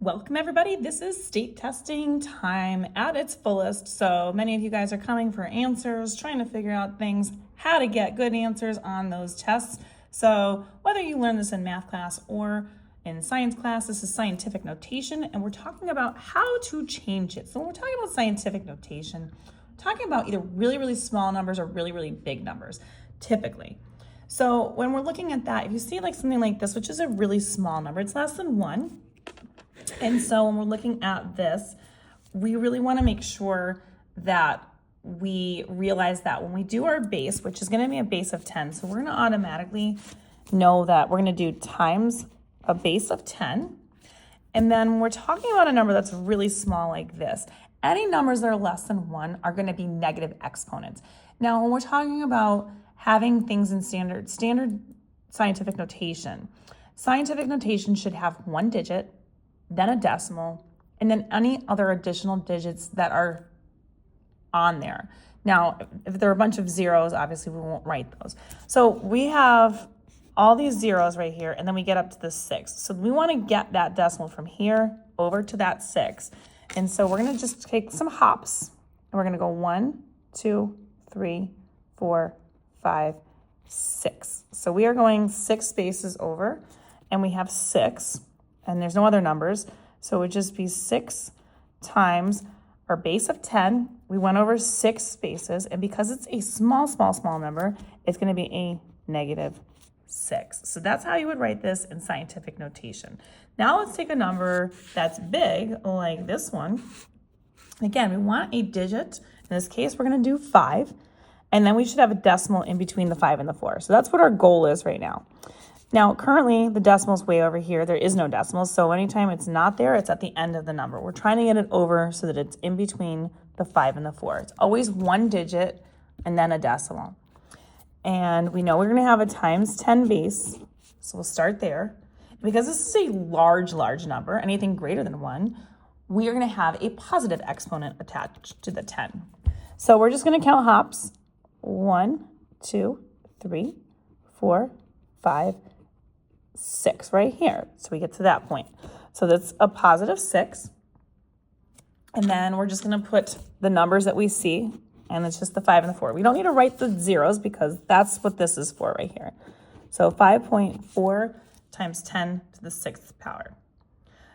Welcome everybody. This is state testing time at its fullest. So many of you guys are coming for answers, trying to figure out things, how to get good answers on those tests. So whether you learn this in math class or in science class, this is scientific notation, and we're talking about how to change it. So when we're talking about scientific notation, we're talking about either really, really small numbers or really, really big numbers, typically. So when we're looking at that, if you see like something like this, which is a really small number, it's less than 1. And so when we're looking at this, we really want to make sure that we realize that when we do our base, which is going to be a base of 10, so we're going to automatically know that we're going to do times a base of 10. And then when we're talking about a number that's really small like this, any numbers that are less than 1 are going to be negative exponents. Now, when we're talking about having things in standard scientific notation should have 1 digit, then a decimal, and then any other additional digits that are on there. Now, if there are a bunch of zeros, obviously we won't write those. So we have all these zeros right here, and then we get up to the 6. So we want to get that decimal from here over to that 6. And so we're going to just take some hops, and we're going to go 1, 2, 3, 4, 5, 6. So we are going 6 spaces over, and we have 6. And there's no other numbers, so it would just be 6 times our base of 10. We went over 6 spaces, and because it's a small number, it's going to be a negative 6. So that's how you would write this in scientific notation. Now let's take a number that's big, like this one. Again, we want a digit. In this case, we're going to do 5, and then we should have a decimal in between the 5 and the 4. So that's what our goal is right now. Now, currently, the decimal's way over here. There is no decimal, so anytime it's not there, it's at the end of the number. We're trying to get it over so that it's in between the 5 and the 4. It's always 1 digit and then a decimal. And we know we're going to have a times 10 base, so we'll start there. Because this is a large number, anything greater than 1, we are going to have a positive exponent attached to the 10. So we're just going to count hops. 1, 2, 3, 4, 5, 6 right here. So we get to that point. So that's a positive 6. And then we're just going to put the numbers that we see, and it's just the 5 and the 4. We don't need to write the zeros because that's what this is for right here. So 5.4 times 10 to the 6th power.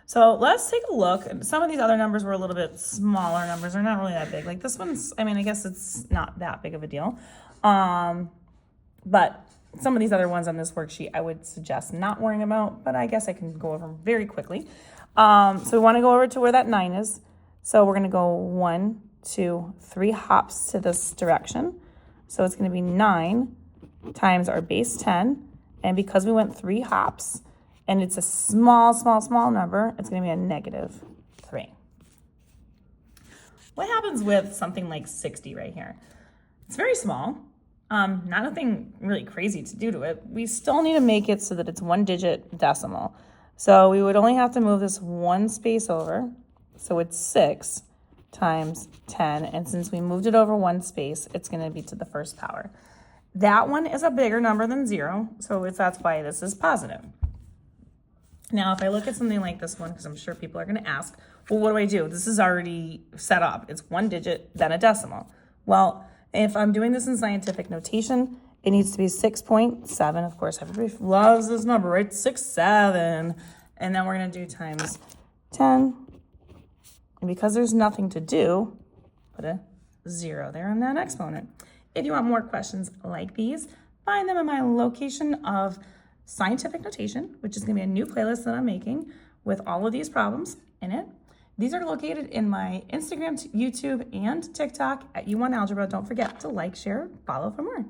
So let's take a look. Some of these other numbers were a little bit smaller numbers. They're not really that big. Like this one's, I mean, I guess it's not that big of a deal. But some of these other ones on this worksheet I would suggest not worrying about, but I guess I can go over them very quickly. So we want to go over to where that 9 is. So we're going to go 1, 2, 3 hops to this direction. So it's going to be 9 times our base 10. And because we went 3 hops, and it's a small number, it's going to be a negative 3. What happens with something like 60 right here? It's very small. Nothing really crazy to do to it. We still need to make it so that it's 1 digit decimal. So we would only have to move this 1 space over. So it's 6 times 10. And since we moved it over 1 space, it's going to be to the 1st power. That one is a bigger number than 0. So that's why this is positive. Now, if I look at something like this one, because I'm sure people are going to ask, well, what do I do? This is already set up. It's 1 digit, then a decimal. Well, if I'm doing this in scientific notation, it needs to be 6.7. Of course, everybody loves this number, right? 6, 7. And then we're going to do times 10. And because there's nothing to do, put a 0 there on that exponent. If you want more questions like these, find them in my location of scientific notation, which is going to be a new playlist that I'm making with all of these problems in it. These are located in my Instagram, YouTube, and TikTok at YouWantAlgebra. Don't forget to like, share, follow for more.